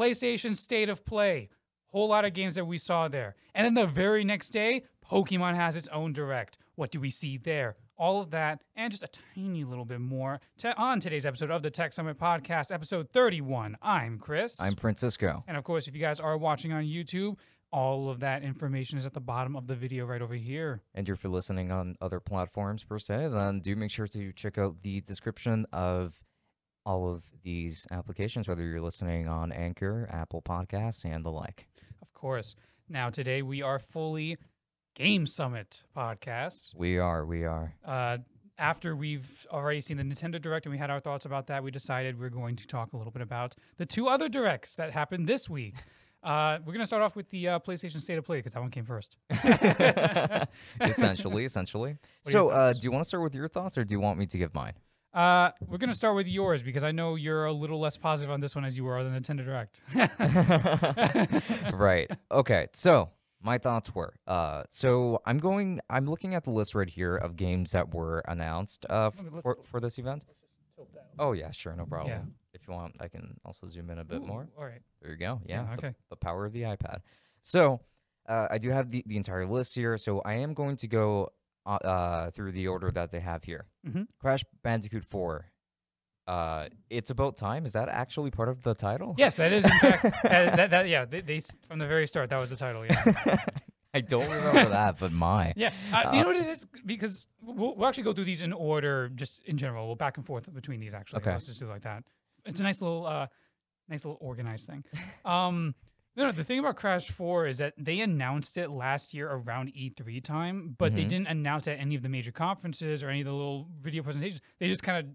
PlayStation State of Play. Whole lot of games that we saw there. And then the very next day, Pokemon has its own Direct. What do we see there? All of that and just a tiny little bit more on today's episode of the Tech Summit Podcast, episode 31. I'm Chris. I'm Francisco. And of course, if you guys are watching on YouTube, all of that information is at the bottom of the video right over here. And if you're listening on other platforms per se, then do make sure to check out the description of all of these applications, whether you're listening on Anchor, Apple Podcasts, and the like. Of course. Now, today we are fully Game Summit podcasts. We are. After we've already seen the Nintendo Direct and we had our thoughts about that, we decided we're going to talk a little bit about the two other Directs that happened this week. We're going to start off with the PlayStation State of Play because that one came first. essentially. So, do you want to start with your thoughts or do you want me to give mine? We're going to start with yours because I know you're a little less positive on this one as you were on the Nintendo Direct. Right. Okay. So my thoughts were, I'm looking at the list right here of games that were announced for this event. Oh yeah, sure. No problem. Yeah. If you want, I can also zoom in a bit more. All right. There you go. Yeah. Okay. The power of the iPad. So I do have the entire list here. So I am going to go through the order that they have here. Mm-hmm. Crash Bandicoot 4. It's about time. Is that actually part of the title? Yes, that is in fact. They from the very start that was the title. Yeah. I don't remember that, but my. Yeah. You know what it is? Because we'll actually go through these in order, just in general. We'll back and forth between these. Actually, okay. Let's just do it like that. It's a nice little organized thing. The thing about Crash 4 is that they announced it last year around E3 time, but they didn't announce it at any of the major conferences or any of the little video presentations. They just kind of,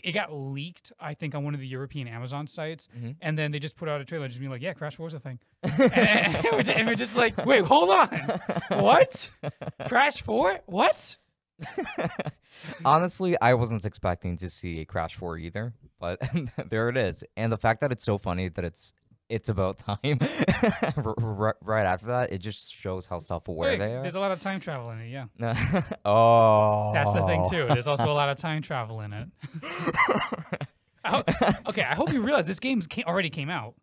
it got leaked, I think, on one of the European Amazon sites, and then they just put out a trailer just being like, yeah, Crash 4 is a thing. and we're just like, wait, hold on. What? Crash 4? What? Honestly, I wasn't expecting to see a Crash 4 either, but there it is. And the fact that it's so funny that it's about time right after that, it just shows how self-aware they are. There's a lot of time travel in it, yeah. Oh. That's the thing, too. There's also a lot of time travel in it. I hope you realize this game already came out.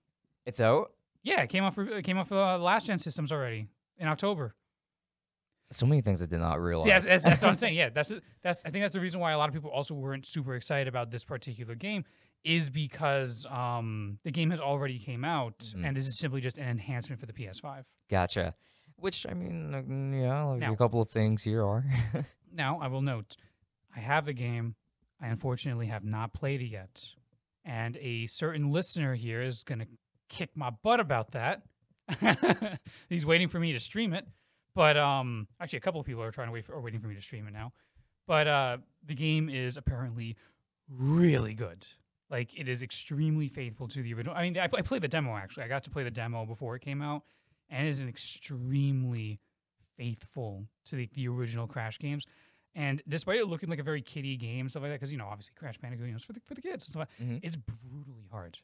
It's out? Yeah, it came out for the last-gen systems already in October. So many things I did not realize. Yeah, that's what I'm saying. Yeah, I think that's the reason why a lot of people also weren't super excited about this particular game, is because the game has already came out, and this is simply just an enhancement for the PS5. Gotcha. Which, I mean, Now, a couple of things here are. Now, I will note, I have the game. I unfortunately have not played it yet. And a certain listener here is going to kick my butt about that. He's waiting for me to stream it. But actually, a couple of people are waiting for me to stream it now. But the game is apparently really good. Like, it is extremely faithful to the original. I mean, I played the demo, actually. I got to play the demo before it came out. And it is an extremely faithful to the original Crash games. And despite it looking like a very kiddie game, stuff like that, because, obviously Crash Bandicoot, it's for the kids and stuff like that, it's brutally hard.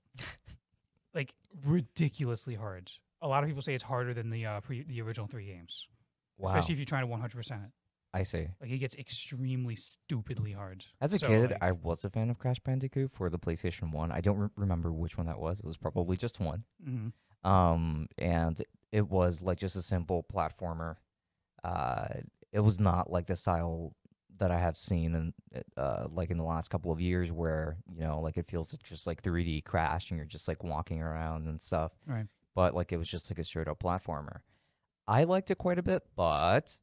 Like, ridiculously hard. A lot of people say it's harder than the original 3 games. Wow. Especially if you're trying to 100% it. I see. Like, it gets extremely stupidly hard. As a kid, I was a fan of Crash Bandicoot for the PlayStation 1. I don't remember which one that was. It was probably just one. And it was like just a simple platformer. It was not like the style that I have seen in like in the last couple of years where, like it feels just like 3D Crash and you're just like walking around and stuff. Right. But like it was just like a straight up platformer. I liked it quite a bit, but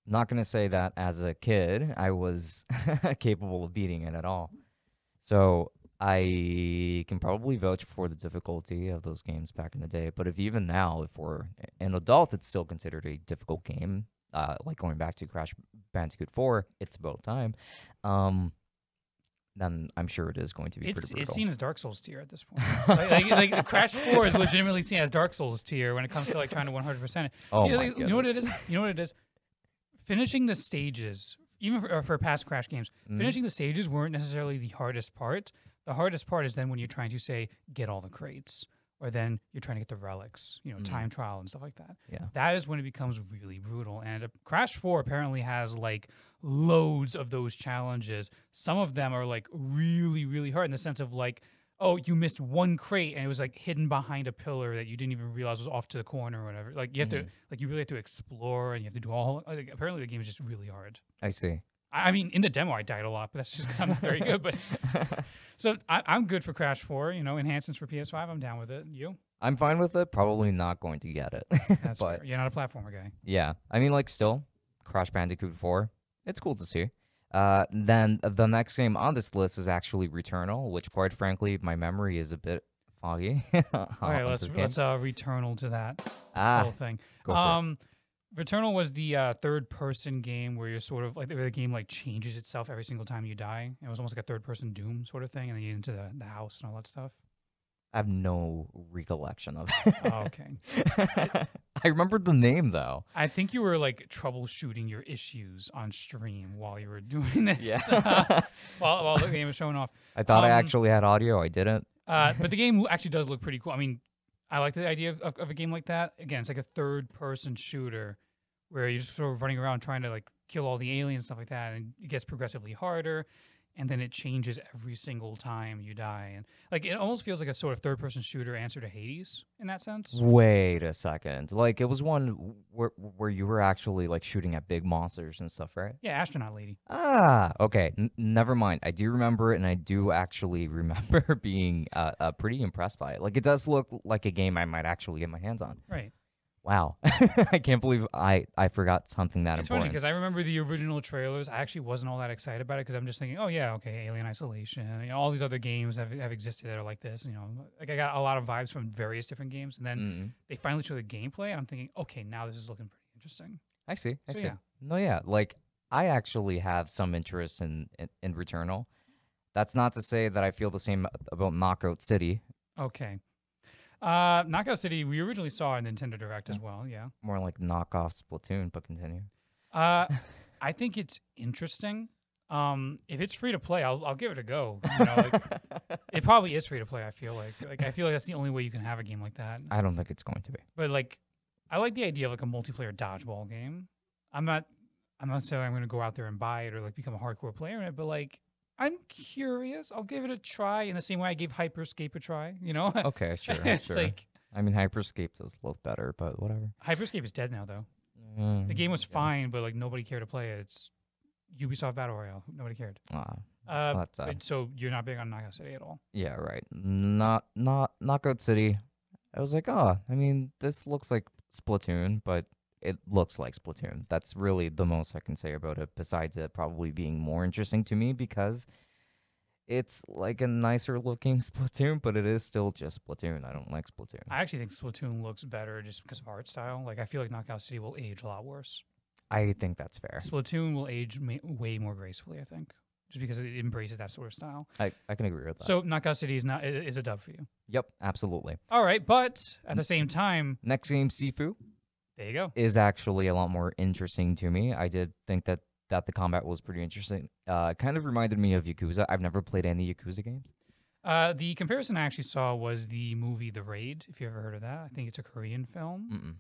I'm not going to say that as a kid I was capable of beating it at all. So I can probably vouch for the difficulty of those games back in the day. But even now, if we're an adult, it's still considered a difficult game. Like going back to Crash Bandicoot 4, it's about time. Then I'm sure it is going to be pretty brutal. It's seen as Dark Souls tier at this point. like Crash 4 is legitimately seen as Dark Souls tier when it comes to like trying to 100% it. Oh you my know what it is? You know what it is? Finishing the stages, even for past Crash games, finishing the stages weren't necessarily the hardest part. The hardest part is then when you're trying to, say, get all the crates, or then you're trying to get the relics, time trial and stuff like that. Yeah. That is when it becomes really brutal. And Crash 4 apparently has like loads of those challenges. Some of them are like really, really hard in the sense of like oh, you missed one crate and it was like hidden behind a pillar that you didn't even realize was off to the corner or whatever. Like you have to, like you really have to explore and you have to do all. Like, apparently, the game is just really hard. I see. I mean, in the demo, I died a lot, but that's just because I'm not very good. But so I'm good for Crash 4. You know, enhancements for PS5. I'm down with it. You? I'm fine with it. Probably not going to get it. That's but fair. You're not a platformer guy. yeah, I mean, like, still, Crash Bandicoot 4. It's cool to see. Then the next game on this list is actually Returnal, which, quite frankly, my memory is a bit foggy. All right, let's Returnal to that whole thing. Go for it. Returnal was the third-person game where you're sort of like where the game like changes itself every single time you die. It was almost like a third-person Doom sort of thing, and then you get into the house and all that stuff. I have no recollection of it. Oh, okay. I remember the name though. I think you were like troubleshooting your issues on stream while you were doing this. Yeah. while the game was showing off. I thought I actually had audio. I didn't. But the game actually does look pretty cool. I mean, I like the idea of a game like that. Again, it's like a third-person shooter where you're just sort of running around trying to like kill all the aliens and stuff like that, and it gets progressively harder, and then it changes every single time you die. And like it almost feels like a sort of third-person shooter answer to Hades in that sense. Wait a second. Like it was one where you were actually like shooting at big monsters and stuff, right? Yeah, Astronaut Lady. Ah, okay. Never mind. I do remember it, and I do actually remember being pretty impressed by it. Like it does look like a game I might actually get my hands on. Right. Wow. I can't believe I forgot something that It's important. funny because I remember the original trailers. I actually wasn't all that excited about it because I'm just thinking, oh yeah, okay, Alien Isolation. You know, all these other games have existed that are like this. You know, like I got a lot of vibes from various different games, and then they finally show the gameplay, and I'm thinking, okay, now this is looking pretty interesting. I see. I see. Yeah. No, yeah. Like I actually have some interest in Returnal. That's not to say that I feel the same about Knockout City. Okay. Knockout City, we originally saw a Nintendo Direct as well, yeah. More like knockoff Splatoon, but continue. I think it's interesting. If it's free to play, I'll give it a go. You know, like, it probably is free to play. I feel like I feel like that's the only way you can have a game like that. I don't think it's going to be. But like, I like the idea of like a multiplayer dodgeball game. I'm not saying I'm going to go out there and buy it or like become a hardcore player in it, but like, I'm curious. I'll give it a try in the same way I gave Hyperscape a try, you know? Okay, sure. It's sure. like, I mean, Hyperscape does look better, but whatever. Hyperscape is dead now, though. The game was fine, but like nobody cared to play it. It's Ubisoft Battle Royale. Nobody cared. That's so you're not big on Knockout City at all? Yeah, right. Not Knockout City. I was like, oh, I mean, this looks like Splatoon, but it looks like Splatoon. That's really the most I can say about it, besides it probably being more interesting to me because it's like a nicer looking Splatoon, but it is still just Splatoon. I don't like Splatoon. I actually think Splatoon looks better just because of art style. Like, I feel like Knockout City will age a lot worse. I think that's fair. Splatoon will age way more gracefully, I think, just because it embraces that sort of style. I can agree with that. So Knockout City is a dub for you. Yep, absolutely. All right, but at the same time, next game, Sifu. There you go. Is actually a lot more interesting to me. I did think that the combat was pretty interesting. Kind of reminded me of Yakuza. I've never played any Yakuza games. The comparison I actually saw was the movie The Raid, if you ever heard of that. I think it's a Korean film.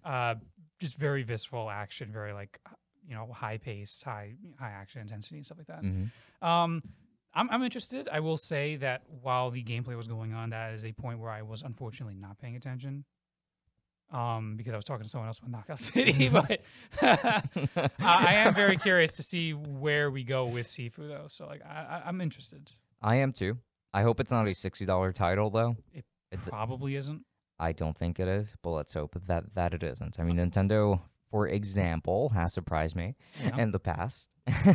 Just very visceral action, very like, you know, high pace, high action intensity and stuff like that. I'm interested. I will say that while the gameplay was going on, that is a point where I was unfortunately not paying attention. Because I was talking to someone else about Knockout City, but I am very curious to see where we go with Sifu, though. So, like, I'm interested. I am too. I hope it's not a $60 title, though. It probably isn't. I don't think it is, but let's hope that it isn't. I mean, Nintendo, for example, has surprised me in the past.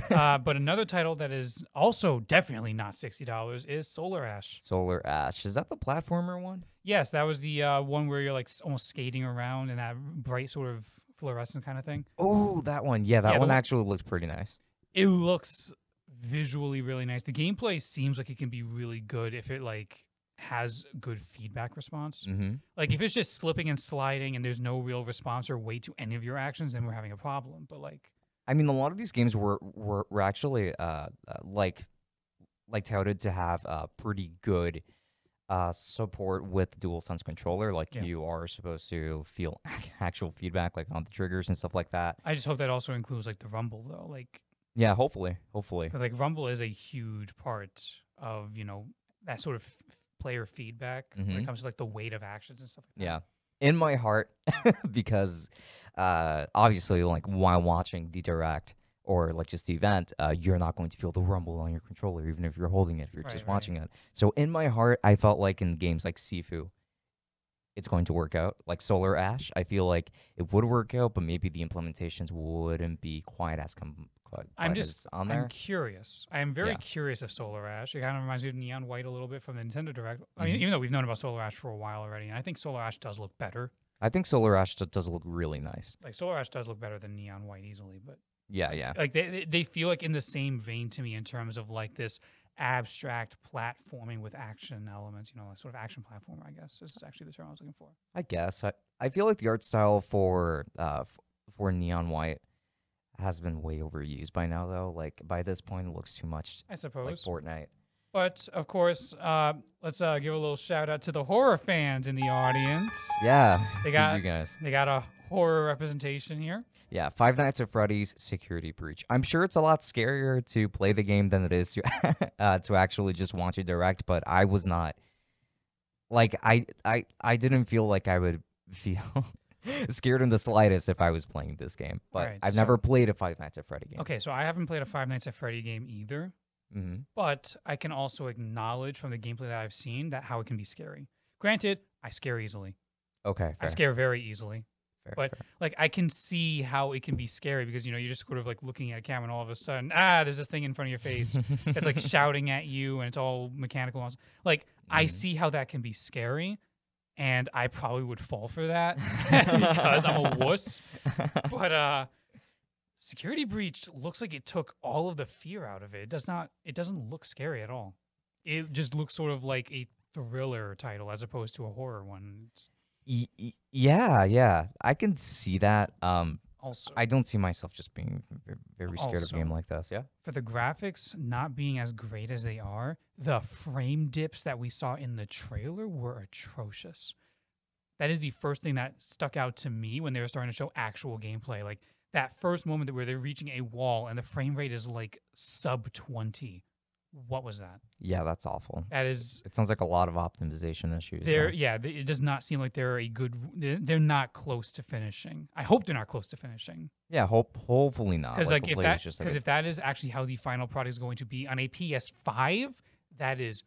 But another title that is also definitely not $60 is Solar Ash. Solar Ash. Is that the platformer one? Yes, that was the one where you're like almost skating around in that bright sort of fluorescent kind of thing. Oh, that one. Yeah, that one actually looks pretty nice. It looks visually really nice. The gameplay seems like it can be really good if it like has good feedback response. Like if it's just slipping and sliding and there's no real response or weight to any of your actions, then we're having a problem. But like, I mean, a lot of these games were actually like touted to have pretty good support with the DualSense controller. Like you are supposed to feel actual feedback, like on the triggers and stuff like that. I just hope that also includes like the rumble, though. Like, yeah, hopefully. Like rumble is a huge part of, you know, that sort of player feedback when it comes to like the weight of actions and stuff like that. Yeah. In my heart, because obviously, like while watching the direct or like just the event, you're not going to feel the rumble on your controller, even if you're holding it, if you're just watching it. So in my heart, I felt like in games like Sifu, it's going to work out. Like Solar Ash, I feel like it would work out, but maybe the implementations wouldn't be quite as on there. I'm curious. I am very curious of Solar Ash. It kind of reminds me of Neon White a little bit from the Nintendo Direct. I mean, even though we've known about Solar Ash for a while already, and I think Solar Ash does look better. I think Solar Ash does look really nice. Like Solar Ash does look better than Neon White easily, but yeah. Like they feel like in the same vein to me in terms of like this abstract platforming with action elements, you know, sort of action platformer, I guess. This is actually the term I was looking for. I guess. I feel like the art style for Neon White has been way overused by now, though. Like, by this point, it looks too much I suppose. like Fortnite. But, of course, let's give a little shout-out to the horror fans in the audience. Yeah, they got you guys. They got a horror representation here. Yeah, Five Nights at Freddy's Security Breach. I'm sure it's a lot scarier to play the game than it is to to actually just watch it direct, but I was not. Like, I didn't feel like I would feel scared in the slightest if I was playing this game. But Right, I've never played a Five Nights at Freddy game. Okay, so I haven't played a Five Nights at Freddy game either. But I can also acknowledge from the gameplay that I've seen that how it can be scary. Granted, I scare easily. Okay, fair. I scare very easily. Fair. Like I can see how it can be scary because you know you're just sort of like looking at a camera and all of a sudden there's this thing in front of your face it's like shouting at you and it's all mechanical. Like I see how that can be scary, and I probably would fall for that because I'm a wuss. But Security Breach looks like it took all of the fear out of it. It doesn't look scary at all. It just looks sort of like a thriller title as opposed to a horror one. Yeah, I can see that. Also, I don't see myself just being very scared of a game like this. Yeah. For the graphics not being as great as they are, the frame dips that we saw in the trailer were atrocious. That is the first thing that stuck out to me when they were starting to show actual gameplay. Like that first moment where they're reaching a wall and the frame rate is like sub 20. What was that? Yeah, that's awful. That is. It sounds like a lot of optimization issues. It does not seem like they're not close to finishing. I hope they're not close to finishing. Yeah, hopefully not. Because if that is actually how the final product is going to be on a PS5, that is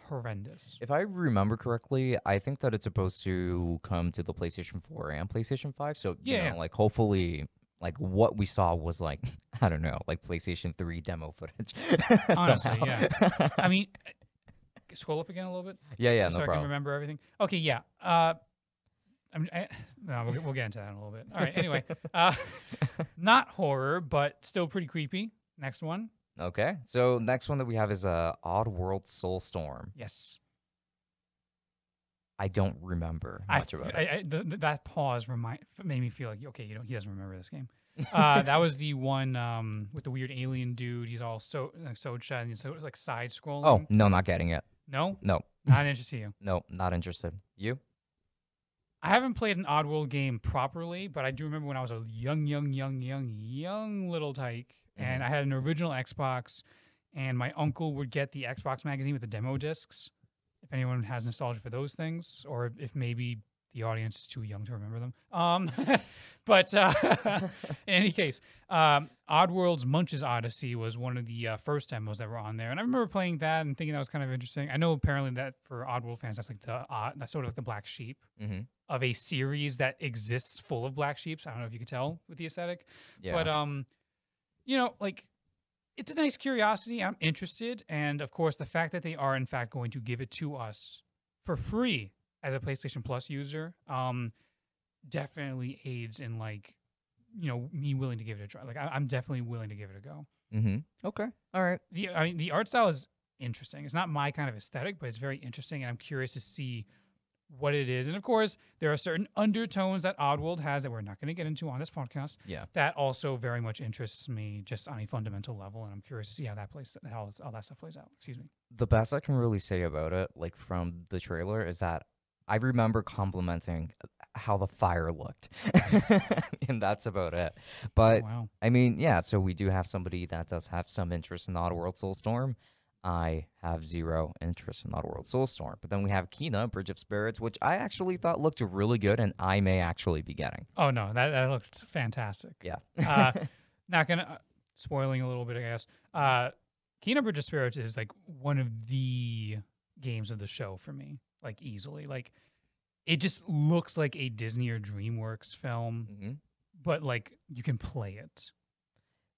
horrendous. If I remember correctly, I think that it's supposed to come to the PlayStation 4 and PlayStation 5. So you know, like hopefully. Like what we saw was like, I don't know, like PlayStation 3 demo footage. Honestly, yeah. I mean, scroll up again a little bit. Yeah, so no I problem. can remember everything. Okay, yeah. We'll get into that in a little bit. All right. Anyway, not horror, but still pretty creepy. Next one. Okay, so next one that we have is Oddworld Soulstorm. Yes. I don't remember much about it. That pause made me feel like, okay, he doesn't remember this game. That was the one with the weird alien dude. He's all Socha and he's like side scrolling. Oh, no, not getting it. No? No. Not interested in you? No, not interested. You? I haven't played an Oddworld game properly, but I do remember when I was a young little tyke, and I had an original Xbox, and my uncle would get the Xbox magazine with the demo discs. If anyone has nostalgia for those things, or if maybe the audience is too young to remember them. But in any case, Oddworld's Munch's Odyssey was one of the first demos that were on there. And I remember playing that and thinking that was kind of interesting. I know apparently that for Oddworld fans, that's like that's sort of like the black sheep of a series that exists full of black sheeps. I don't know if you could tell with the aesthetic. Yeah. But, you know, like, it's a nice curiosity. I'm interested. And, of course, the fact that they are, in fact, going to give it to us for free as a PlayStation Plus user definitely aids in, like, you know, me willing to give it a try. Like, I'm definitely willing to give it a go. Okay. All right. The art style is interesting. It's not my kind of aesthetic, but it's very interesting, and I'm curious to see what it is. And of course, there are certain undertones that Oddworld has that we're not going to get into on this podcast. Yeah. That also very much interests me just on a fundamental level, and I'm curious to see how that stuff plays out. Excuse me. The best I can really say about it, like from the trailer, is that I remember complimenting how the fire looked. And that's about it. But I mean, yeah, so we do have somebody that does have some interest in Oddworld Soulstorm. I have zero interest in Oddworld Soulstorm. But then we have Kina, Bridge of Spirits, which I actually thought looked really good, and I may actually be getting. Oh no, that looked fantastic. Yeah. Not gonna spoiling a little bit, I guess. Kena Bridge of Spirits is like one of the games of the show for me, like easily. Like it just looks like a Disney or DreamWorks film, Mhm. but like you can play it.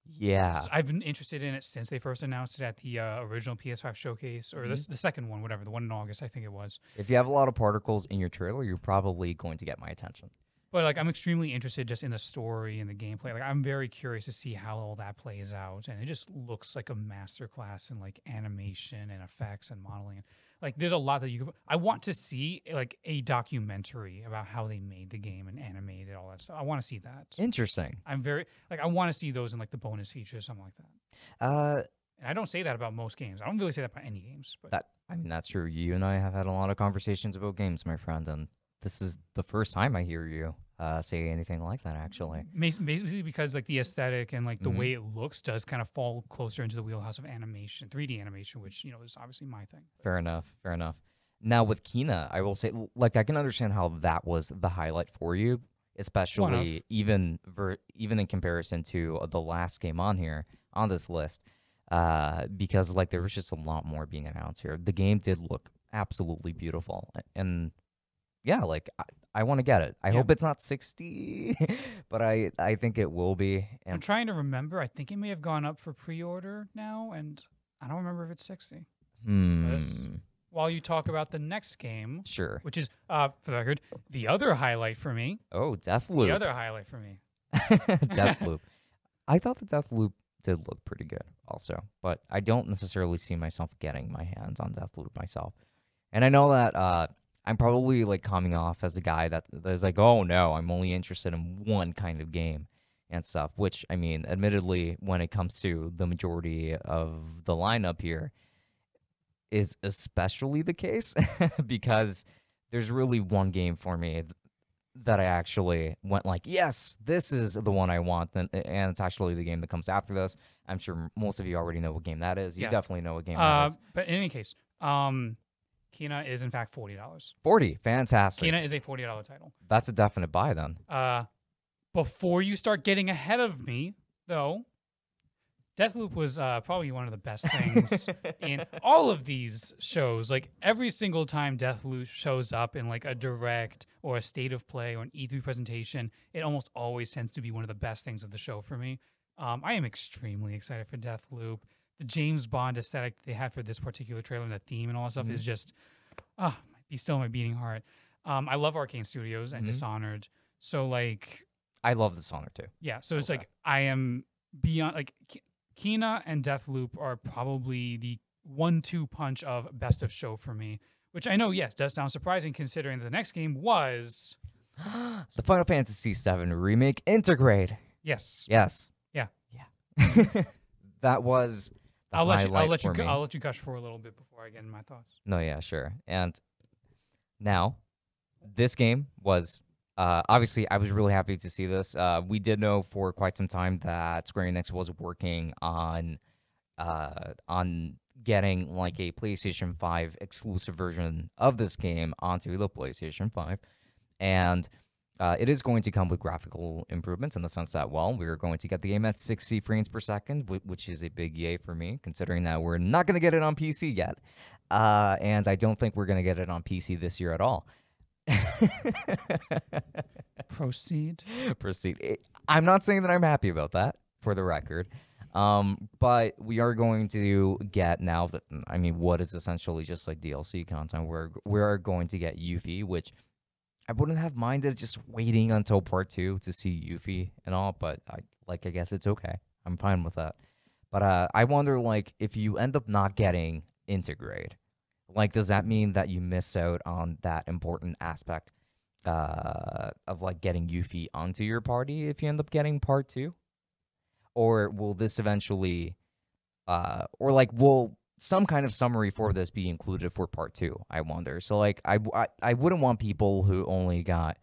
Yeah. So I've been interested in it since they first announced it at the original PS5 showcase, or the second one, whatever, the one in August, I think it was. If you have a lot of particles in your trailer, you're probably going to get my attention. But like I'm extremely interested just in the story and the gameplay. Like I'm very curious to see how all that plays out, and it just looks like a masterclass in like animation and effects and modeling. Like there's a lot that you could. I want to see like a documentary about how they made the game and animated all that stuff. I want to see that. Interesting. I'm very like I want to see those in like the bonus features, something like that. And I don't say that about most games. I don't really say that about any games. But I mean, that's true. You and I have had a lot of conversations about games, my friend, and this is the first time I hear you say anything like that, actually. basically because like the aesthetic and like the way it looks does kind of fall closer into the wheelhouse of animation, 3D animation, which is obviously my thing. Fair enough. Fair enough. Now with Kina, I will say, like, I can understand how that was the highlight for you, especially even in comparison to the last game on here on this list, because like there was just a lot more being announced here. The game did look absolutely beautiful, and yeah, like I want to get it. I hope it's not 60, but I think it will be. I'm And trying to remember. I think it may have gone up for pre-order now, and I don't remember if it's 60. While you talk about the next game, sure. which is, for the record, the other highlight for me. Oh, Deathloop. The other highlight for me. Deathloop. I thought the Deathloop did look pretty good also, but I don't necessarily see myself getting my hands on Deathloop myself. And I know that I'm probably like coming off as a guy that is like, oh no, I'm only interested in one kind of game and stuff, which I mean, admittedly, when it comes to the majority of the lineup here, is especially the case because there's really one game for me that I actually went like, yes, this is the one I want, and it's actually the game that comes after this. I'm sure most of you already know what game that is. You definitely know what game that is. But in any case, Kena is in fact $40. 40, fantastic. Kena is a $40 title. That's a definite buy then. Before you start getting ahead of me, though, Deathloop was probably one of the best things in all of these shows. Like every single time Deathloop shows up in like a direct or a state of play or an E3 presentation, it almost always tends to be one of the best things of the show for me. I am extremely excited for Deathloop. The James Bond aesthetic they had for this particular trailer and the theme and all that stuff is just, might be still my beating heart. I love Arcane Studios and Dishonored. So like, I love Dishonored too. Yeah. So it's like, I am beyond like Kena and Deathloop are probably the 1-2 punch of best of show for me, which I know, yes, does sound surprising considering the next game was the Final Fantasy VII Remake Integrate. Yes. Yes. Yeah. Yeah. That was the I'll let you gush for a little bit before I get in my thoughts. No, yeah, sure. And now, this game was obviously I was really happy to see this. We did know for quite some time that Square Enix was working on getting like a PlayStation 5 exclusive version of this game onto the PlayStation 5, and it is going to come with graphical improvements in the sense that, well, we're going to get the game at 60 frames per second, which is a big yay for me, considering that we're not going to get it on PC yet. And I don't think we're going to get it on PC this year at all. Proceed. I'm not saying that I'm happy about that, for the record. But we are going to get now, I mean, what is essentially just like DLC content. We're going to get Yuffie, which I wouldn't have minded just waiting until part 2 to see Yuffie and all, but I guess it's okay. I'm fine with that. But I wonder, like, if you end up not getting Integrate, like, does that mean that you miss out on that important aspect of, like, getting Yuffie onto your party if you end up getting part 2? Or will this eventually, or, like, will some kind of summary for this be included for part 2, I wonder. So, like, I wouldn't want people who only got,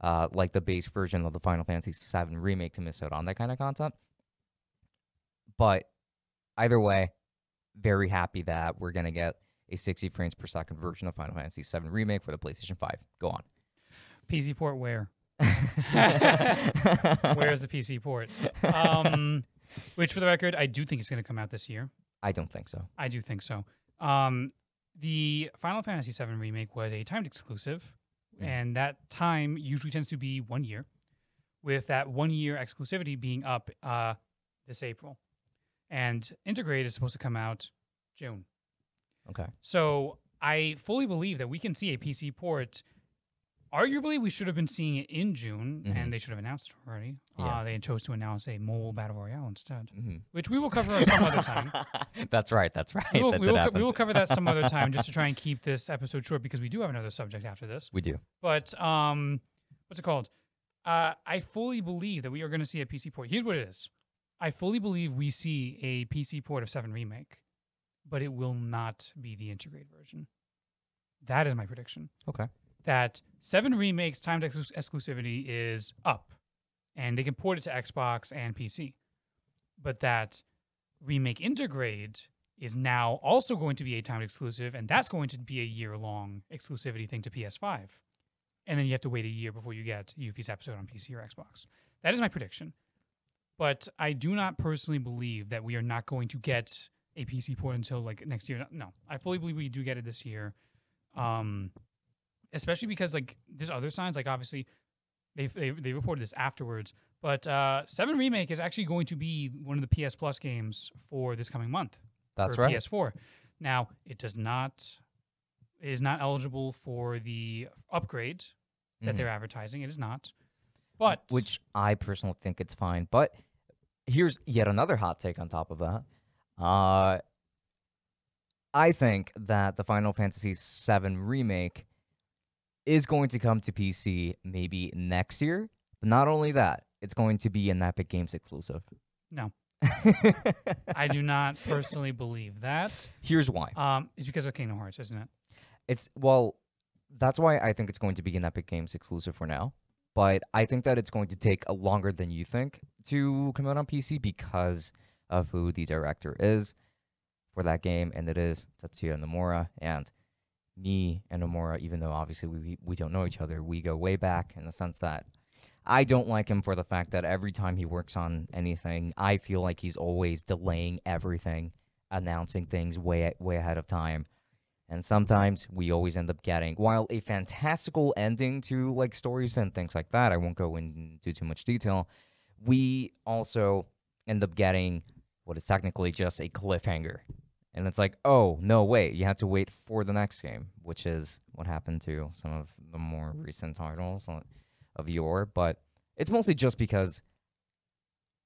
like, the base version of the Final Fantasy VII Remake to miss out on that kind of content. But either way, very happy that we're gonna get a 60 frames per second version of Final Fantasy VII Remake for the PlayStation 5. Go on. PC port where? Where's the PC port? Which, for the record, I do think it's going to come out this year. I don't think so. I do think so. The Final Fantasy VII Remake was a timed exclusive, and that time usually tends to be 1 year, with that 1 year exclusivity being up this April. And Integrate is supposed to come out June. Okay. So I fully believe that we can see a PC port. Arguably, we should have been seeing it in June, and they should have announced it already. Yeah. They chose to announce a mobile battle royale instead, Mm-hmm. which we will cover some other time. That's right. That's right. We That did happen. will cover that some other time, just to try and keep this episode short, because we do have another subject after this. We do. But what's it called? I fully believe that we are going to see a PC port. Here's what it is. I fully believe we see a PC port of 7 Remake, but it will not be the Integrate version. That is my prediction. Okay. That 7 Remake's timed exclusivity is up, and they can port it to Xbox and PC. But that Remake Integrate is now also going to be a timed exclusive, and that's going to be a year-long exclusivity thing to PS5. And then you have to wait a year before you get Yuffie's episode on PC or Xbox. That is my prediction. But I do not personally believe that we are not going to get a PC port until like next year. No, I fully believe we do get it this year. Especially because like there's other signs, like obviously they reported this afterwards, but 7 Remake is actually going to be one of the PS Plus games for this coming month. That's for right. PS4. Now it is not eligible for the upgrade that they're advertising. It is not, but which I personally think it's fine. But here's yet another hot take on top of that. I think that the Final Fantasy VII Remake is going to come to PC maybe next year. But not only that, it's going to be an Epic Games exclusive. No. I do not personally believe that. Here's why. It's because of Kingdom Hearts, isn't it? That's why I think it's going to be an Epic Games exclusive for now. But I think that it's going to take longer than you think to come out on PC because of who the director is for that game, and it is Tetsuya Nomura. And me and Nomura, even though obviously we don't know each other, we go way back in the sense that I don't like him for the fact that every time he works on anything, I feel like he's always delaying everything, announcing things way ahead of time. And sometimes we always end up getting, while a fantastical ending to like stories and things like that, I won't go into too much detail, we also end up getting what is technically just a cliffhanger. And it's like, oh, no, wait, you have to wait for the next game, which is what happened to some of the more recent titles of yore. But it's mostly just because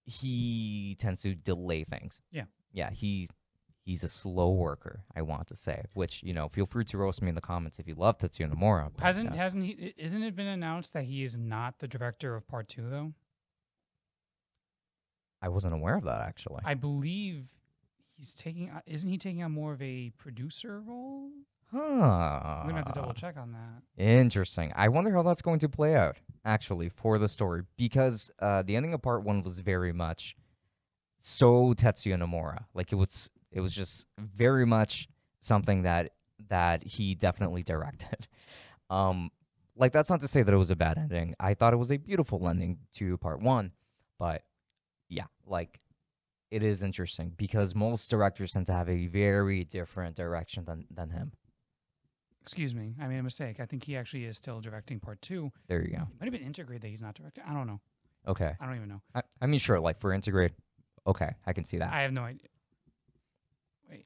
he tends to delay things. Yeah. Yeah, he's a slow worker, I want to say, which, feel free to roast me in the comments if you love Tetsuya Nomura. Isn't it been announced that he is not the director of Part 2, though? I wasn't aware of that, actually. I believe isn't he taking on more of a producer role? Huh. I'm going to have to double check on that. Interesting. I wonder how that's going to play out, actually, for the story, because the ending of Part 1 was very much so Tetsuya Nomura. Like, it was just very much something that he definitely directed. Like, that's not to say that it was a bad ending. I thought it was a beautiful ending to Part 1, but yeah, like, it is interesting because most directors tend to have a very different direction than him. Excuse me, I made a mistake. I think he actually is still directing Part 2. There you go. It might have been Integrate that he's not directing. I don't know. Okay. I don't even know. I mean, sure, like for Integrate, okay, I can see that. I have no idea. Wait.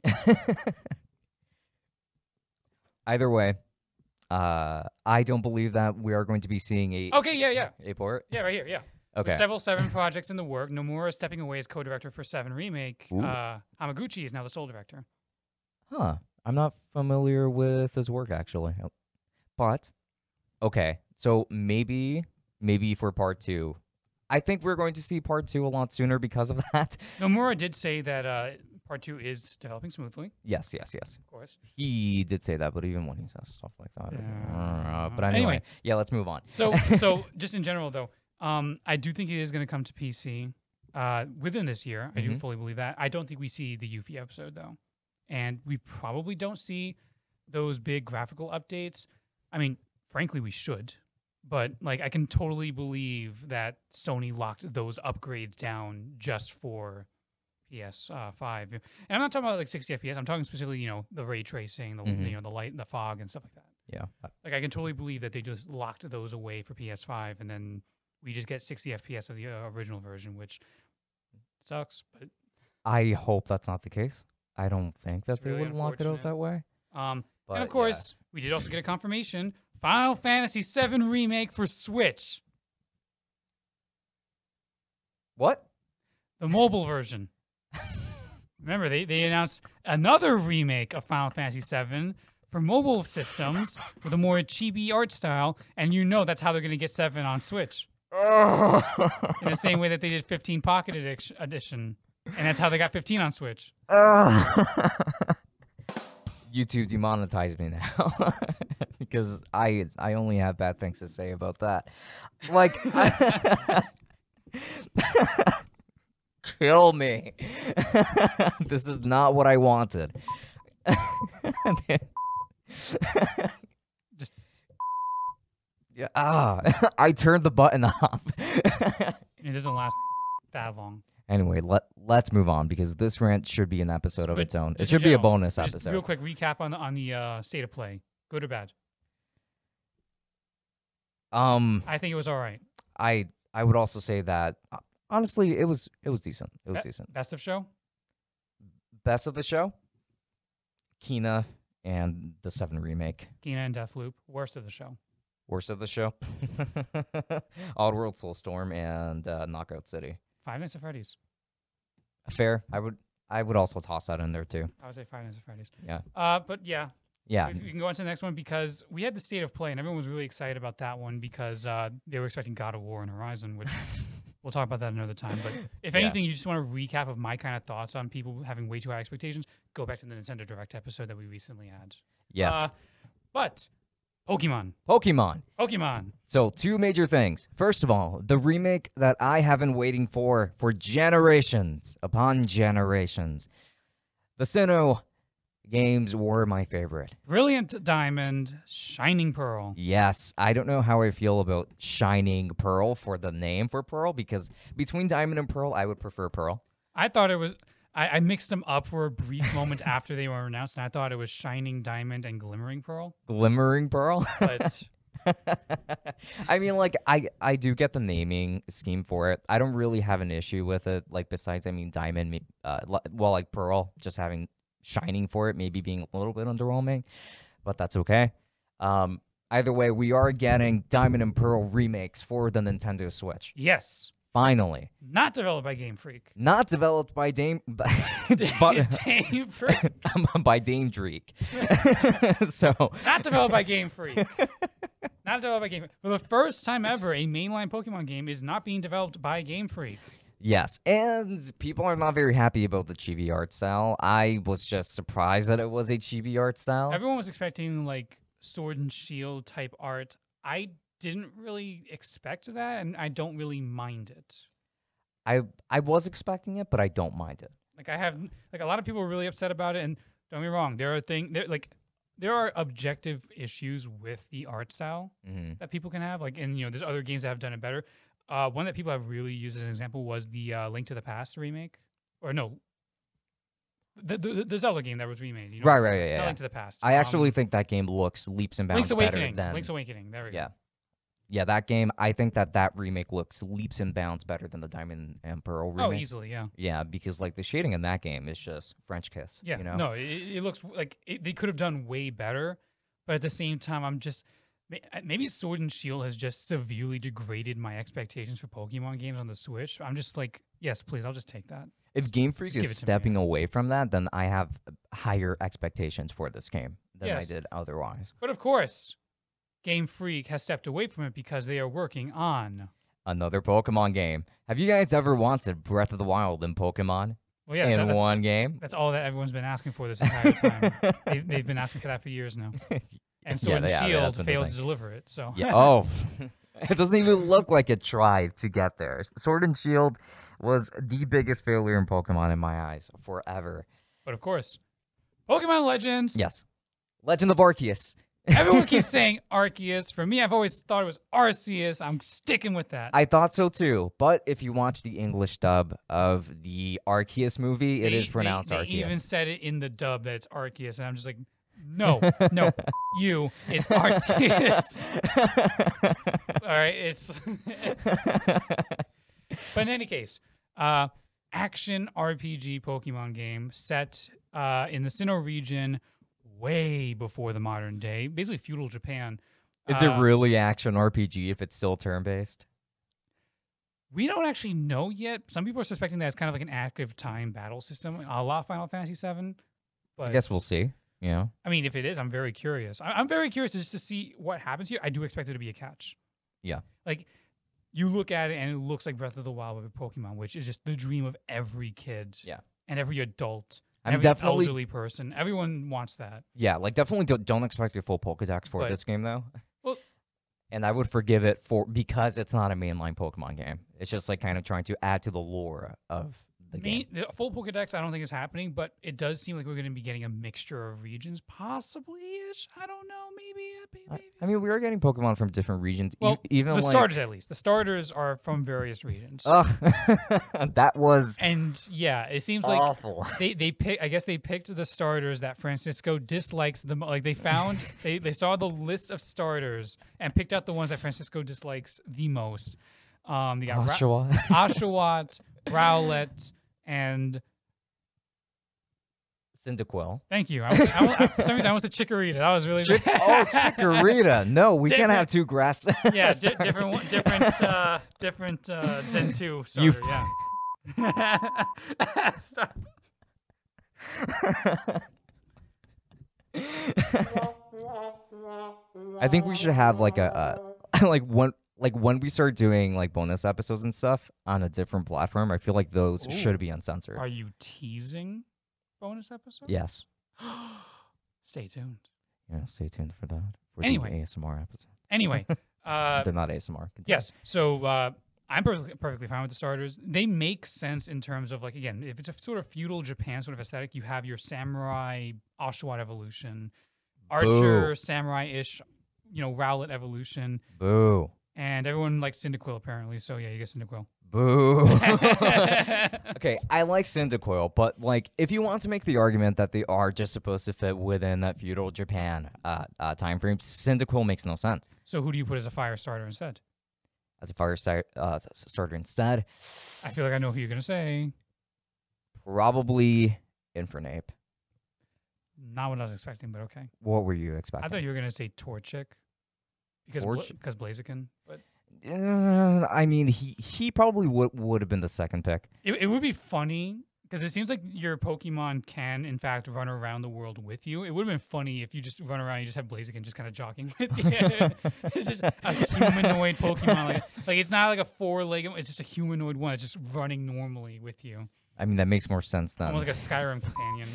Either way, I don't believe that we are going to be seeing a port. Yeah, right here, yeah. Okay. With several 7 projects in the work, Nomura is stepping away as co-director for 7 Remake. Hamaguchi is now the sole director. Huh. I'm not familiar with his work, actually. But, okay, so maybe for Part 2, I think we're going to see Part 2 a lot sooner because of that. Nomura did say that Part 2 is developing smoothly. Yes. Of course. He did say that, but even when he says stuff like that. Yeah. But anyway, yeah, let's move on. So just in general, though, I do think it is going to come to PC within this year. I do fully believe that. I don't think we see the Yuffie episode, though. and we probably don't see those big graphical updates. I mean, frankly, we should. But like, I can totally believe that Sony locked those upgrades down just for PS5. And I'm not talking about like 60 FPS. I'm talking specifically, the ray tracing, the light, the fog, and stuff like that. Yeah. Like, I can totally believe that they just locked those away for PS5, and then we just get 60 FPS of the original version, which sucks. But I hope that's not the case. I don't think that It's they really would lock it out that way. and But of course, we did also get a confirmation: Final Fantasy VII Remake for Switch, What? the mobile version. Remember, they announced another remake of Final Fantasy VII for mobile systems with a more chibi art style, and that's how they're going to get 7 on Switch. In the same way that they did 15 Pocket Edition, and that's how they got 15 on Switch. YouTube demonetized me now because I only have bad things to say about that. Like, kill me. This is not what I wanted. Just yeah, I turned the button off. it doesn't last that long. Anyway, let's move on because this rant should be an episode of But its own. It just should in be a general, bonus just episode. real quick recap on the state of play. Good or bad? I think it was all right. I would also say that honestly, it was decent. It was decent. Best of show? Best of the show, Kina and the 7 remake. Kina and Deathloop. Worst of the show? Worst of the show, Oddworld Soulstorm and Knockout City. Five Nights at Freddy's. Fair. I would also toss that in there too. I would say Five Nights at Freddy's. Yeah. But yeah. Yeah. We can go on to the next one because we had the state of play and everyone was really excited about that one because they were expecting God of War and Horizon, which we'll talk about that another time. But if anything, you just want a recap of my kind of thoughts on people having way too high expectations, go back to the Nintendo Direct episode that we recently had. Yes. But Pokemon. So 2 major things. First of all, the remake that I have been waiting for generations upon generations. The Sinnoh games were my favorite. Brilliant Diamond, Shining Pearl. Yes, I don't know how I feel about Shining Pearl for the name for Pearl because between Diamond and Pearl, I would prefer Pearl. I thought it was... I mixed them up for a brief moment after they were announced, and I thought it was Shining Diamond and Glimmering Pearl. Glimmering Pearl? But I mean, like, I do get the naming scheme for it. I don't really have an issue with it. Like, besides, I mean, Diamond, like Pearl, just having Shining for it, maybe being a little bit underwhelming, but that's okay. Either way, we are getting Diamond and Pearl remakes for the Nintendo Switch. yes, Finally. not developed by Game Freak. Not developed by Dame... Game Freak. by Dame Dreek. So... Not developed by Game Freak. Not developed by Game Freak. For the first time ever, a mainline Pokemon game is not being developed by Game Freak. Yes, and people are not very happy about the chibi art style. I was just surprised that it was a chibi art style. Everyone was expecting like Sword and Shield type art. I didn't really expect that, and I don't really mind it. I was expecting it, but I don't mind it. Like a lot of people were really upset about it, and don't get me wrong, there are objective issues with the art style that people can have. Like, and there's other games that have done it better. One that people have really used as an example was the Link to the Past remake, or no, the Zelda game that was remade. Right, yeah. Link to the Past. I actually think that game looks leaps and bounds better than Link's Awakening. There we go. Yeah, that game. I think that remake looks leaps and bounds better than the Diamond and Pearl remake. Oh, easily, yeah. Yeah, because like the shading in that game is just French kiss. Yeah, no, it looks like they could have done way better, but at the same time, I'm just. Maybe Sword and Shield has just severely degraded my expectations for Pokemon games on the Switch. I'm just like, yes, please, I'll just take that. If Game Freak is stepping away from that, then I have higher expectations for this game than I did otherwise. But of course, Game Freak has stepped away from it because they are working on another Pokemon game. Have you guys ever wanted Breath of the Wild in Pokemon? Well, yeah, in one game? That's all that everyone's been asking for this entire time. They've been asking for that for years now. And Sword and Shield failed to deliver it. So it doesn't even look like it tried to get there. Sword and Shield was the biggest failure in Pokemon in my eyes forever. But of course, Pokemon Legends. Yes. Legend of Arceus. Everyone keeps saying Arceus. For me, I've always thought it was Arceus. I'm sticking with that. I thought so too, but if you watch the English dub of the Arceus movie, it is pronounced they Arceus. even said it in the dub that it's Arceus, and I'm just like, no, it's Arceus. All right, it's but in any case, action RPG Pokemon game set in the Sinnoh region way before the modern day, basically feudal Japan. Is it really action RPG if it's still turn-based? We don't actually know yet. Some people are suspecting that it's kind of like an active time battle system, a la Final Fantasy VII. But I guess we'll see. Yeah. I mean, if it is, I'm very curious. I'm very curious just to see what happens here. I do expect there to be a catch. Yeah. Like, you look at it and it looks like Breath of the Wild with Pokemon, which is just the dream of every kid. Yeah. And every adult. I'm every definitely elderly person. Everyone wants that. Yeah, like definitely don't expect a full Pokedex for this game though. Well, and I would forgive it because it's not a mainline Pokemon game. It's just like kind of trying to add to the lore of the game. The full Pokedex, I don't think is happening, but it does seem like we're going to be getting a mixture of regions, possibly-ish. I don't know, maybe. I mean, we are getting Pokemon from different regions. Well, even the like, starters, at least. The starters are from various regions. That was and yeah, it seems awful. Like they pick. I guess they picked the starters that Francisco dislikes the most. Like they found they saw the list of starters and picked out the ones that Francisco dislikes the most. They got Oshawott, Rowlet, and Cyndaquil. Thank you. For some reason, I was a Chikorita. That was really bad. Oh, Chikorita. No, we can't have two grass. Yeah, different Gen 2 starter, yeah. Stop. I think we should have like a when we start doing like bonus episodes and stuff on a different platform. I feel like those should be uncensored. Are you teasing bonus episodes? Yes. Stay tuned. Yeah, stay tuned for that. Anyway, the ASMR episode. Anyway, they're not ASMR. Yes. So I'm perfectly fine with the starters. They make sense in terms of like, again, if it's a sort of feudal Japan sort of aesthetic, you have your samurai Oshawott evolution, archer samurai-ish, Rowlet evolution. Boo. And everyone likes Cyndaquil apparently, so yeah, you get Cyndaquil. Boo. Okay, I like Cyndaquil, but like if you want to make the argument that they are just supposed to fit within that feudal Japan time frame, Cyndaquil makes no sense. So who do you put as a fire starter instead? As a fire starter instead? I feel like I know who you're going to say. Probably Infernape. Not what I was expecting, but okay. What were you expecting? I thought you were going to say Torchic. Because Blaziken, but I mean, he probably would have been the second pick. It would be funny because it seems like your Pokemon can, in fact, run around the world with you. It would have been funny if you just run around and you just have Blaziken just kind of jogging with you. It's just a humanoid Pokemon. Like it's not like a four-legged. It's just a humanoid one. It's just running normally with you. I mean, that makes more sense than almost like a Skyrim companion.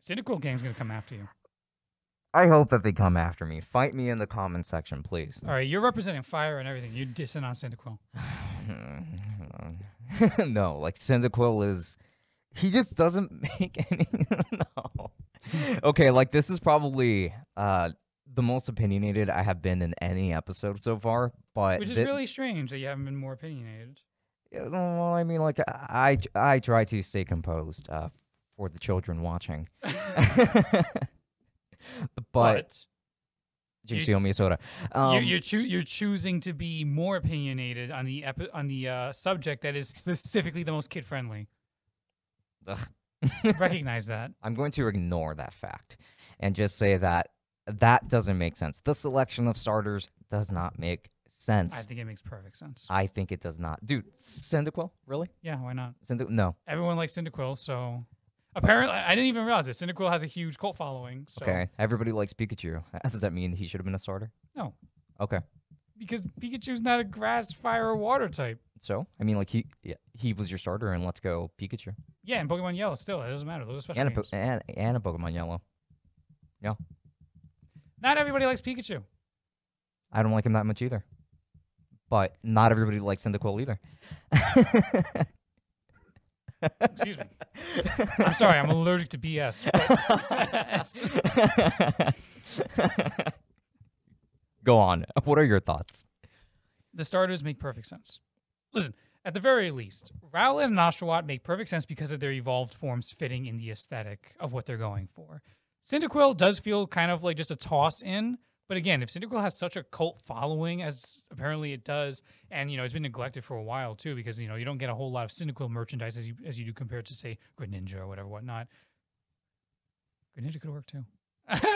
Cyndaquil gang's gonna come after you. I hope that they come after me. Fight me in the comment section, please. All right, you're representing fire and everything. You're dissing on Cyndaquil. No, like Cyndaquil is... He just doesn't make any... No. Okay, like this is probably the most opinionated I have been in any episode so far, but... Which is really strange that you haven't been more opinionated. Yeah, well, I mean, like, I try to stay composed for the children watching. But Jinxie Miyasoda. You're choosing to be more opinionated on the subject that is specifically the most kid friendly. Recognize that. I'm going to ignore that fact and just say that doesn't make sense. The selection of starters does not make sense. I think it makes perfect sense. I think it does not. Dude, Cyndaquil? Really? Yeah, why not? No. Everyone likes Cyndaquil, so... Apparently, I didn't even realize it. Cyndaquil has a huge cult following. So. Okay, everybody likes Pikachu. Does that mean he should have been a starter? No. Okay. Because Pikachu's not a grass, fire, or water type. So? I mean, like, he was your starter, and let's go Pikachu. Yeah, and Pokemon Yellow still. It doesn't matter. Those are special games. And a Pokemon Yellow. Yeah. Not everybody likes Pikachu. I don't like him that much either. But not everybody likes Cyndaquil either. Excuse me. I'm sorry, I'm allergic to BS. Go on. What are your thoughts? The starters make perfect sense. Listen, at the very least, Rowlet and Oshawott make perfect sense because of their evolved forms fitting in the aesthetic of what they're going for. Cyndaquil does feel kind of like just a toss in, but again, if Cyndaquil has such a cult following as apparently it does, and it's been neglected for a while too, because you don't get a whole lot of Cyndaquil merchandise as you do compared to say Greninja or whatnot. Greninja could work too,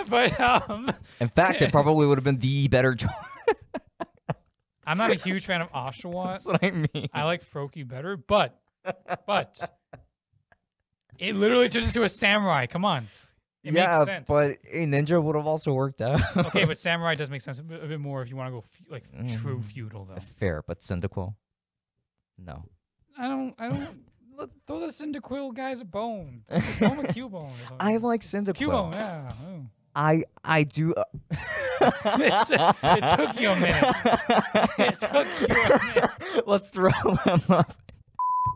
but in fact, it probably would have been the better choice. I'm not a huge fan of Oshawott. That's what I mean. I like Froakie better, but it literally turns into a samurai. Come on. It makes sense. But a ninja would have also worked out. Okay, but samurai does make sense a bit more if you want to go true feudal though. Fair, but Cyndaquil? No. I don't throw the Cyndaquil guys a bone. Throw him a Cubone. I like Cyndaquil. Cubone, yeah. Oh. I do. It took you a minute. It took you a minute. Let's throw them up.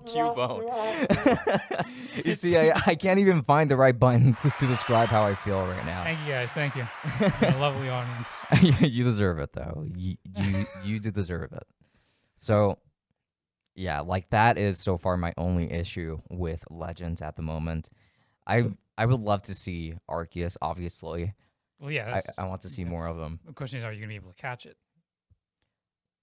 Cubone. You see, I can't even find the right buttons to describe how I feel right now. Thank you guys. Thank you. You're a lovely audience. You deserve it, though. You do deserve it. So, yeah, like that is so far my only issue with Legends at the moment. I would love to see Arceus, obviously. Well, yeah. I want to see more of them. The question is, are you going to be able to catch it?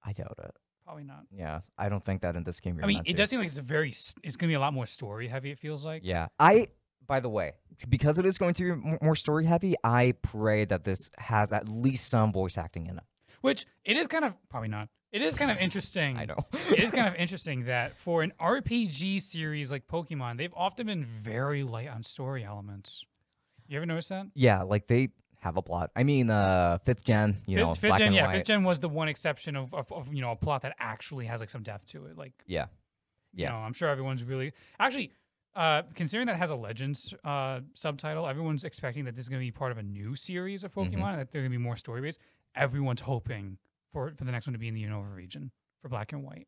I doubt it. Probably not. Yeah, I don't think that in this game. I mean, it does seem like it's going to be a lot more story heavy. It feels like. Yeah, by the way, because it is going to be more story heavy, I pray that this has at least some voice acting in it. Which it is kind of probably not. It is kind of interesting. I know. It is kind of interesting that for an RPG series like Pokemon, they've often been very light on story elements. You ever notice that? Yeah, like they have a plot. I mean, 5th gen, fifth black gen, and yeah, white. 5th gen was the one exception of a plot that actually has like some depth to it. Like, yeah. I'm sure everyone's really actually considering that it has a Legends subtitle. Everyone's expecting that this is going to be part of a new series of Pokemon and that they're going to be more story based. Everyone's hoping for the next one to be in the Unova region for black and white.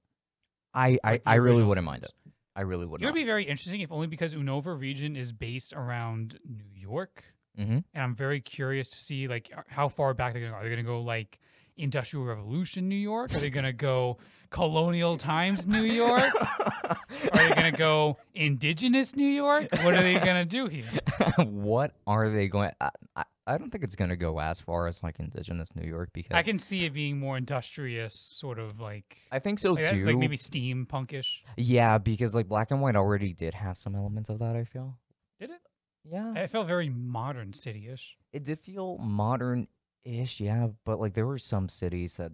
I really wouldn't mind it. I really wouldn't. It would be very interesting if only because Unova region is based around New York. And I'm very curious to see like how far back they're going to go. Are they going to go like Industrial Revolution New York? Are they going to go Colonial Times New York? Are they going to go Indigenous New York? What are they going to do here? What are they going? I don't think it's going to go as far as like Indigenous New York because I can see it being more industrious, sort of like. I think so too. Like maybe steampunkish. Yeah, because like Black and White already did have some elements of that. I feel. Did it? Yeah. It felt very modern city-ish. It did feel modern-ish, yeah, but like there were some cities that,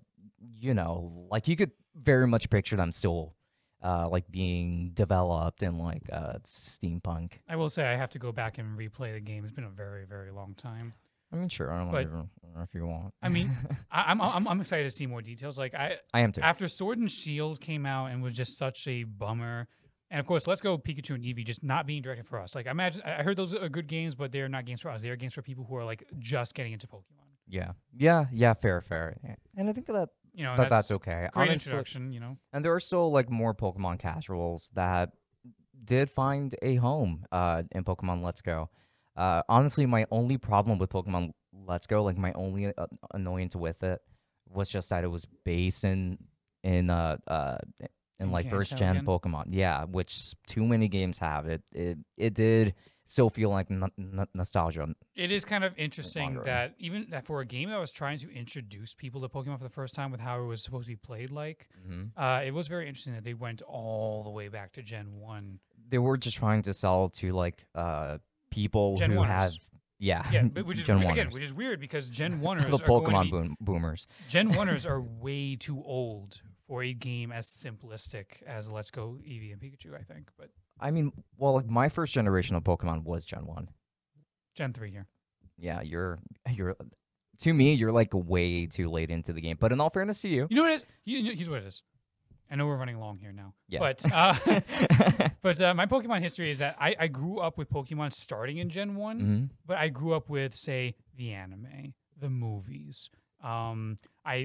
like you could very much picture them still like being developed in like steampunk. I will say I have to go back and replay the game. It's been a very, very long time. I mean, sure. I don't know if you want. I mean, I'm excited to see more details. Like I am too. After Sword and Shield came out and was just such a bummer. And of course, Let's Go Pikachu and Eevee just not being directed for us. Like I heard those are good games, but they're not games for us. They are games for people who are like just getting into Pokemon. Yeah. Fair. And I think that that's okay. Great introduction, And there are still like more Pokemon casuals that did find a home in Pokemon Let's Go. Honestly, my only problem with Pokemon Let's Go, like my only annoyance with it, was just that it was based in like first gen Pokemon, yeah, which too many games have. It did still feel like nostalgia. It is kind of interesting that even that for a game that was trying to introduce people to Pokemon for the first time with how it was supposed to be played, like it was very interesting that they went all the way back to Gen 1. They were just trying to sell to like people Gen who 1ers. have but which is Gen again, 1ers. which is weird because Gen 1ers the Pokemon boomers. Gen 1ers are way too old for a game as simplistic as Let's Go Eevee and Pikachu, I think. But I mean, well, like my first generation of Pokemon was Gen 1. Gen 3 here. Yeah, you're to me, you're like way too late into the game. But in all fairness to you, you know what it is? Here's what it is. I know we're running long here now. Yeah. But my Pokemon history is that I grew up with Pokemon starting in Gen 1, but I grew up with, say, the anime, the movies. I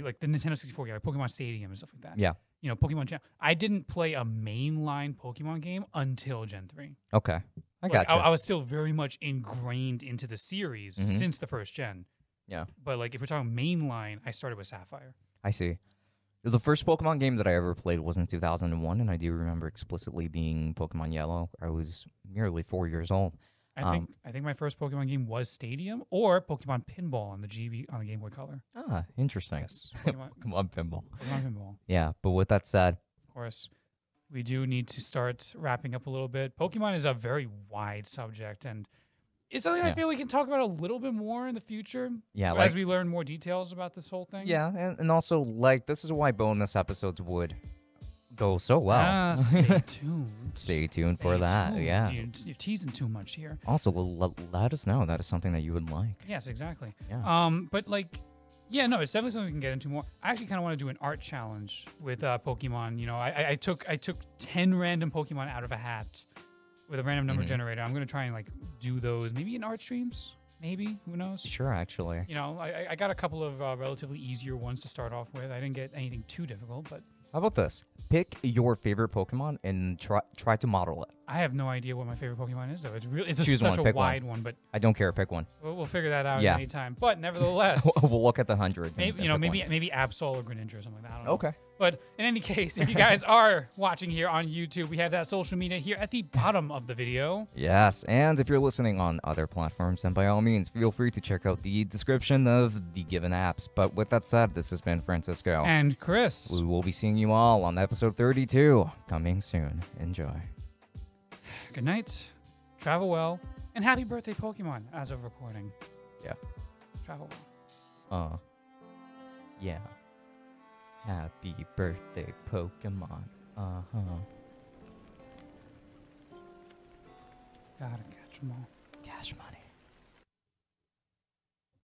like the Nintendo 64 game, like Pokemon Stadium and stuff like that. Yeah. Pokemon Gen. I didn't play a mainline Pokemon game until Gen 3. Okay. I Like, got you. I was still very much ingrained into the series Mhm. since the first gen. Yeah. But like if we're talking mainline, I started with Sapphire. I see. The first Pokemon game that I ever played was in 2001, and I do remember explicitly being Pokemon Yellow. I was merely 4 years old. I think my first Pokemon game was Stadium or Pokemon Pinball on the Game Boy Color. Interesting. Yes, Pokemon, Come on, Pinball. Pokemon Pinball. Yeah, but with that said, Of course, we do need to start wrapping up a little bit. Pokemon is a very wide subject, and it's something I Yeah. feel we can talk about a little bit more in the future. Yeah, as we learn more details about this whole thing. yeah, and also, like, this is why bonus episodes would go so well. Stay tuned. Stay tuned for Stay that, tuned. yeah. You're teasing too much here. Also, let us know that is something that you would like. Yes, exactly. Yeah. But like, yeah, no, it's definitely something we can get into more. I actually kind of want to do an art challenge with Pokemon. I took 10 random Pokemon out of a hat with a random number generator. I'm gonna try and like do those maybe in art streams. Maybe, who knows? Sure, actually. I got a couple of relatively easier ones to start off with. I didn't get anything too difficult, but How about this? Pick your favorite Pokemon and try to model it. I have no idea what my favorite Pokemon is, though. It's Choose such one, a pick one. wide one, but I don't care. Pick one. we'll figure that out Yeah. any time. But nevertheless, We'll look at the hundreds. maybe and pick maybe Absol or Greninja or something like that. I don't one. know. Okay. But in any case, if you guys are watching here on YouTube, we have that social media here at the bottom of the video. Yes, and if you're listening on other platforms, then by all means, feel free to check out the description of the given apps. But with that said, this has been Francisco. And Chris. We will be seeing you all on episode 32, coming soon. Enjoy. Good night. Travel well. And happy birthday, Pokemon, as of recording. Yeah. Travel well. Yeah. Happy birthday, Pokemon. Uh-huh. Gotta catch 'em all. Cash money.